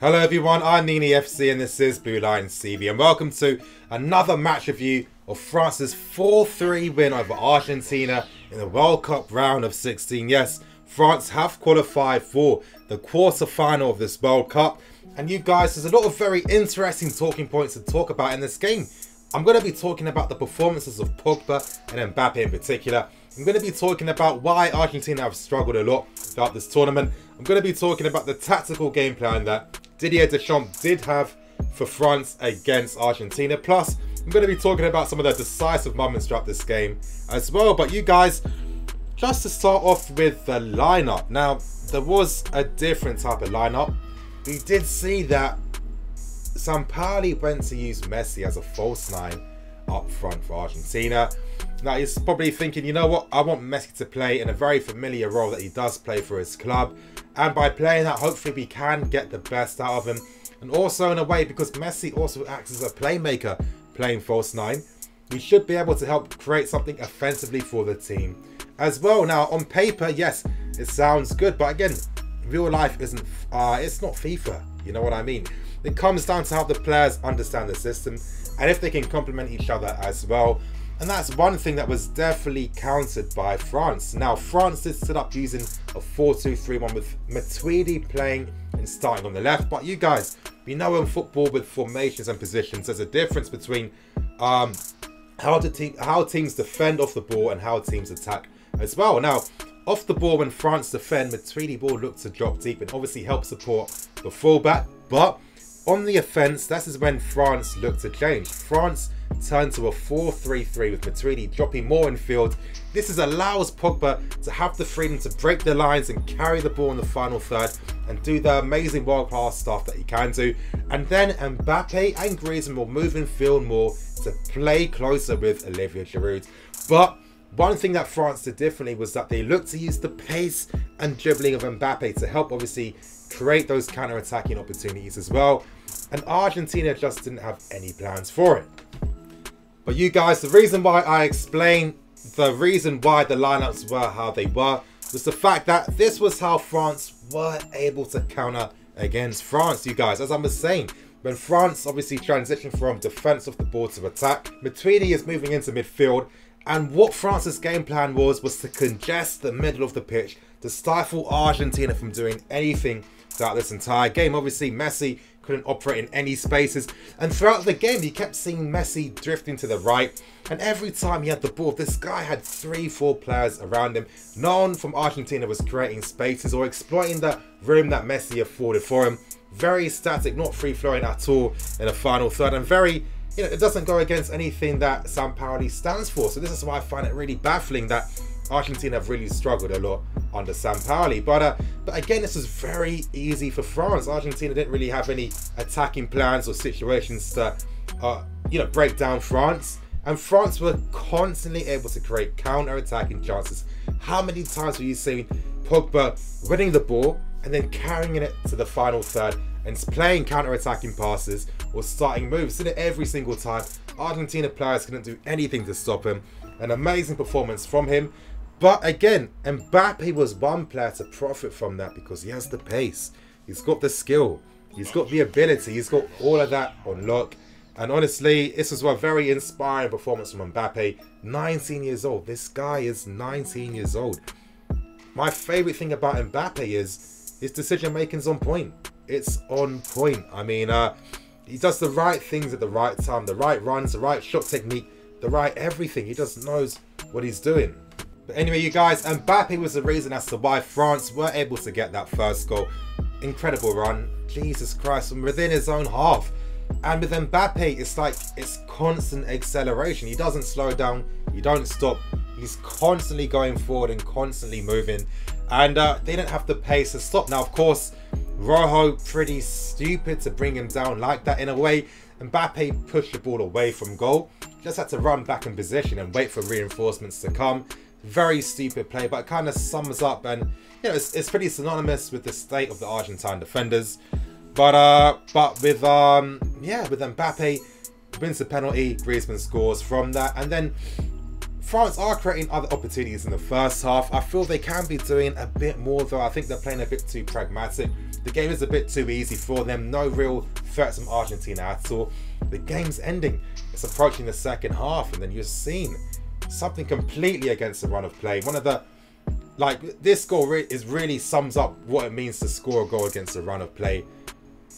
Hello everyone, I'm Nini FC and this is Blue Line CV and welcome to another match review of France's 4-3 win over Argentina in the World Cup round of 16. Yes, France have qualified for the quarter-final of this World Cup, and you guys, there's a lot of very interesting talking points to talk about in this game. I'm going to be talking about the performances of Pogba and Mbappe in particular. I'm going to be talking about why Argentina have struggled a lot throughout this tournament. I'm going to be talking about the tactical game plan that Didier Deschamps did have for France against Argentina. Plus, I'm going to be talking about some of the decisive moments throughout this game as well. But you guys, just to start off with the lineup. Now, there was a different type of lineup. We did see that Sampaoli went to use Messi as a false nine up front for Argentina. Now, he's probably thinking, you know what, I want Messi to play in a very familiar role that he does play for his club. And by playing that, hopefully we can get the best out of him. And also in a way, because Messi also acts as a playmaker playing false nine, we should be able to help create something offensively for the team as well. Now, on paper, yes, it sounds good. But again, real life isn't, it's not FIFA. You know what I mean? It comes down to how the players understand the system and if they can complement each other as well. And that's one thing that was definitely countered by France. Now, France did set up using a 4-2-3-1 with Matuidi playing and starting on the left. But you guys, we know in football with formations and positions, there's a difference between how teams defend off the ball and how teams attack as well. Now, off the ball, when France defend, Matuidi will look to drop deep and obviously help support the fullback. But on the offense, that is when France looked to change. France turned to a 4-3-3 with Matuidi dropping more in field. This allows Pogba to have the freedom to break the lines and carry the ball in the final third and do the amazing world-class stuff that he can do. And then Mbappe and Griezmann will move in field more to play closer with Olivier Giroud. But one thing that France did differently was that they looked to use the pace and dribbling of Mbappe to help obviously create those counter-attacking opportunities as well. And Argentina just didn't have any plans for it. But you guys, the reason why I explained the reason why the lineups were how they were was the fact that this was how France were able to counter against France, you guys. As I was saying, when France obviously transitioned from defense of the ball to attack, Matuidi is moving into midfield. And what France's game plan was to congest the middle of the pitch to stifle Argentina from doing anything throughout this entire game. Obviously, Messi couldn't operate in any spaces, and throughout the game you kept seeing Messi drifting to the right, and every time he had the ball, this guy had 3-4 players around him. No one from Argentina was creating spaces or exploiting the room that Messi afforded for him. Very static, not free-flowing at all in the final third, and very, you know, it doesn't go against anything that Sampaoli stands for. So this is why I find it really baffling that Argentina have really struggled a lot under Sampaoli. But again, this was very easy for France. Argentina didn't really have any attacking plans or situations to, you know, break down France. And France were constantly able to create counter-attacking chances. How many times were you seeing Pogba winning the ball and then carrying it to the final third and playing counter-attacking passes or starting moves? Did it every single time. Argentina players couldn't do anything to stop him. An amazing performance from him. But again, Mbappe was one player to profit from that because he has the pace, he's got the skill, he's got the ability, he's got all of that on lock. And honestly, this was a very inspiring performance from Mbappe. 19 years old. This guy is 19 years old. My favourite thing about Mbappe is his decision making's on point. It's on point. I mean, he does the right things at the right time, the right runs, the right shot technique, the right everything. He just knows what he's doing. But anyway, you guys, Mbappe was the reason as to why France were able to get that first goal. Incredible run. Jesus Christ, from within his own half. And with Mbappe, it's like, it's constant acceleration. He doesn't slow down. He don't stop. He's constantly going forward and constantly moving. And they didn't have the pace to stop. Now, of course, Rojo, pretty stupid to bring him down like that in a way. Mbappe pushed the ball away from goal. Just had to run back in position and wait for reinforcements to come. Very stupid play, but it kind of sums up, and you know, it's pretty synonymous with the state of the Argentine defenders. But with yeah, with Mbappe wins the penalty, Griezmann scores from that, and then France are creating other opportunities in the first half. I feel they can be doing a bit more though. I think they're playing a bit too pragmatic. the game is a bit too easy for them. No real threats from Argentina at all. The game's ending. It's approaching the second half, and then you're seeing something completely against the run of play. One of the, like, this goal really sums up what it means to score a goal against the run of play.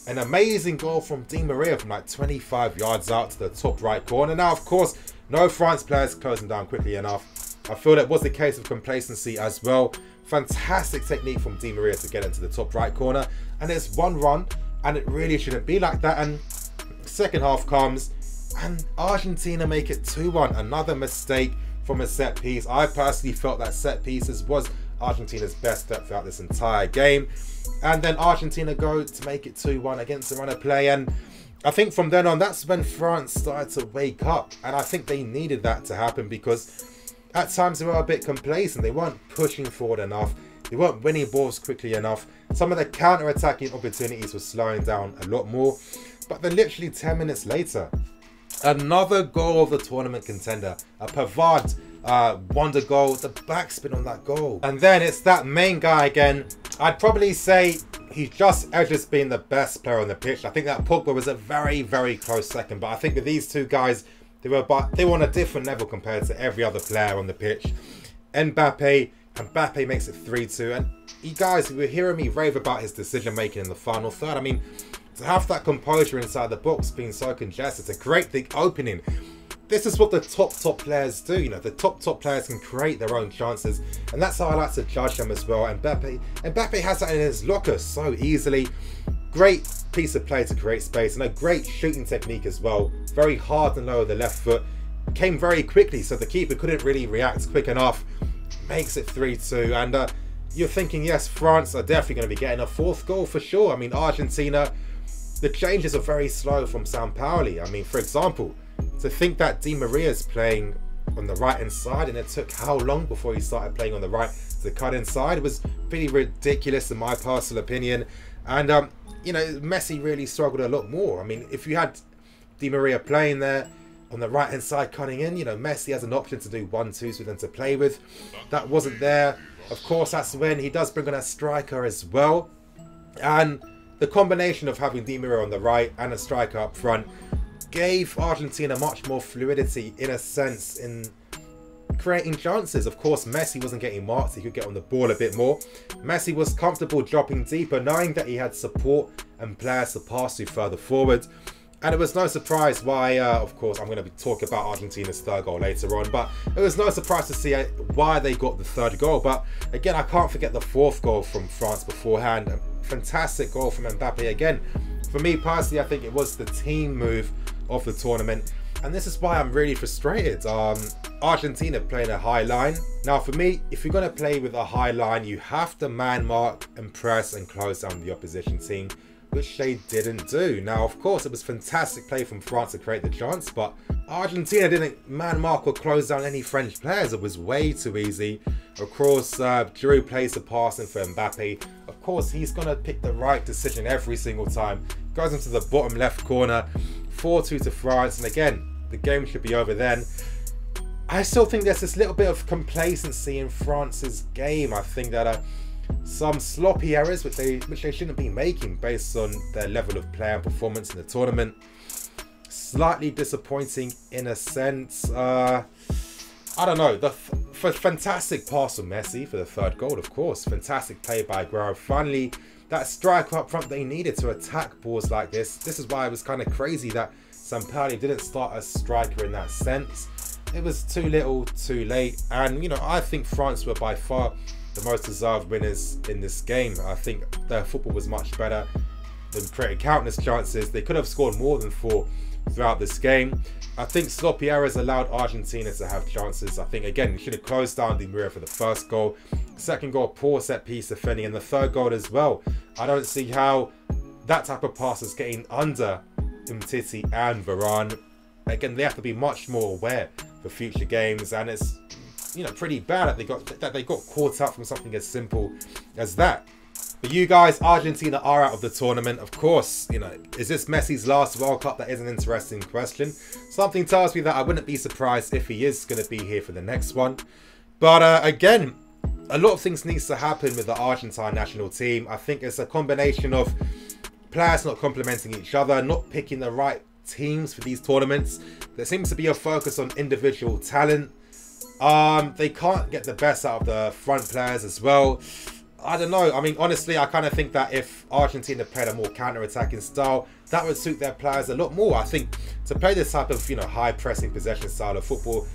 An amazing goal from Di Maria from like 25 yards out to the top right corner. Now, of course, no France players closing down quickly enough. I feel that was the case of complacency as well. Fantastic technique from Di Maria to get into the top right corner. And it's one run, and it really shouldn't be like that. And second half comes, and Argentina make it 2-1. Another mistake from a set piece. I personally felt that set pieces was Argentina's best step throughout this entire game. And then Argentina go to make it 2-1 against the run of play. And I think from then on, that's when France started to wake up. And I think they needed that to happen, because at times they were a bit complacent. They weren't pushing forward enough. They weren't winning balls quickly enough. Some of the counter-attacking opportunities were slowing down a lot more. But then literally 10 minutes later, another goal of the tournament contender. A Pavard wonder goal. The backspin on that goal. And then it's that main guy again. I'd probably say he just edges being the best player on the pitch. I think that Pogba was a very, very close second. But I think with these two guys, they were on a different level compared to every other player on the pitch. Mbappe makes it 3-2. And you guys, you were hearing me rave about his decision making in the final third. I mean, to have that composure inside the box being so congested, to create the opening. This is what the top players do. You know, the top players can create their own chances, and that's how I like to judge them as well. And Mbappe has that in his locker so easily. Great piece of play to create space, and a great shooting technique as well. Very hard and low with the left foot. Came very quickly, so the keeper couldn't really react quick enough. Makes it 3-2, and you're thinking, yes, France are definitely going to be getting a fourth goal for sure. I mean, Argentina, the changes are very slow from Sampaoli. I mean, for example, to think that Di Maria's playing on the right-hand side, and it took how long before he started playing on the right to cut inside, was pretty ridiculous in my personal opinion. And, you know, Messi really struggled a lot more. I mean, if you had Di Maria playing there on the right-hand side cutting in, you know, Messi has an option to do 1-2s with them to play with. That wasn't there. Of course, that's when he does bring on a striker as well. And the combination of having Di Maria on the right and a striker up front gave Argentina much more fluidity, in a sense, in creating chances. Of course, Messi wasn't getting marked. He could get on the ball a bit more. Messi was comfortable dropping deeper, knowing that he had support and players to pass to further forward. And it was no surprise why, of course, I'm going to be talking about Argentina's third goal later on, but it was no surprise to see why they got the third goal. But again, I can't forget the fourth goal from France beforehand. A fantastic goal from Mbappe again. For me personally, I think it was the team move of the tournament, and this is why I'm really frustrated. Argentina playing a high line. Now for me, if you're going to play with a high line, you have to man mark and press and close down the opposition team, which they didn't do. Now of course, it was fantastic play from France to create the chance, but Argentina didn't man mark or close down any French players. It was way too easy. Of course, Giroud plays the passing for Mbappe. Of course, he's going to pick the right decision every single time. Goes into the bottom left corner. 4-2 to France, and again, the game should be over then. I still think there's this little bit of complacency in France's game. I think that some sloppy errors which they shouldn't be making based on their level of play and performance in the tournament. Slightly disappointing in a sense. I don't know. For fantastic pass from Messi for the third goal, of course. Fantastic play by Aguero. Finally, that striker up front they needed to attack balls like this. This is why it was kind of crazy that Sampaoli didn't start as striker in that sense. It was too little, too late. And, you know, I think France were by far the most deserved winners in this game. I think their football was much better. They created countless chances. They could have scored more than 4 throughout this game. I think sloppy errors allowed Argentina to have chances. I think, again, you should have closed down Di Maria for the first goal. Second goal, poor set piece defending, and the third goal as well. I don't see how that type of pass is getting under Umtiti and Varane. Again, they have to be much more aware for future games, and it's, you know, pretty bad that they got caught up from something as simple as that. But you guys, Argentina are out of the tournament. Of course, you know, is this Messi's last World Cup? That is an interesting question. Something tells me that I wouldn't be surprised if he is going to be here for the next one. But again, a lot of things needs to happen with the Argentine national team. I think it's a combination of players not complementing each other, not picking the right teams for these tournaments. There seems to be a focus on individual talent. They can't get the best out of the front players as well. I don't know. I mean, honestly, I kind of think that if Argentina played a more counter-attacking style, that would suit their players a lot more. I think to play this type of, high-pressing possession style of football,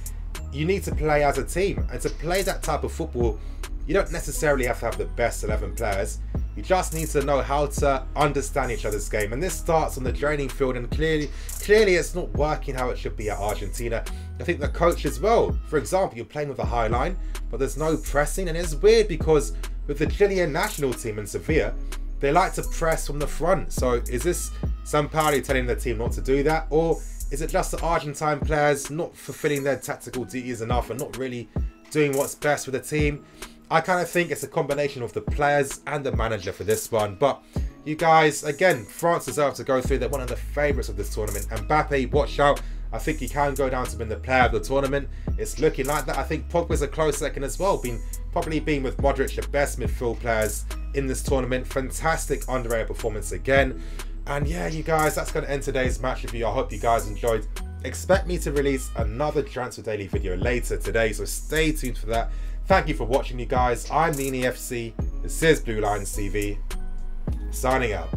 you need to play as a team. And to play that type of football, you don't necessarily have to have the best 11 players. You just need to know how to understand each other's game. And this starts on the training field, and clearly it's not working how it should be at Argentina. I think the coach as well, for example, you're playing with a high line, but there's no pressing. And it's weird because with the Chilean national team in Sevilla, they like to press from the front. So is this Sampaoli telling the team not to do that? Or is it just the Argentine players not fulfilling their tactical duties enough and not really doing what's best for the team? I kind of think it's a combination of the players and the manager for this one. But you guys, again, France deserve to go through. They're one of the favourites of this tournament. Mbappe, watch out. I think he can go down to being the player of the tournament. It's looking like that. I think Pogba's a close second as well. Probably being with Modric, the best midfield players in this tournament. Fantastic underrated performance again. And yeah, you guys, that's going to end today's match review. I hope you guys enjoyed. Expect me to release another Transfer Daily video later today, so stay tuned for that. Thank you for watching, you guys. I'm CWANless. This is CWANless TV. Signing out.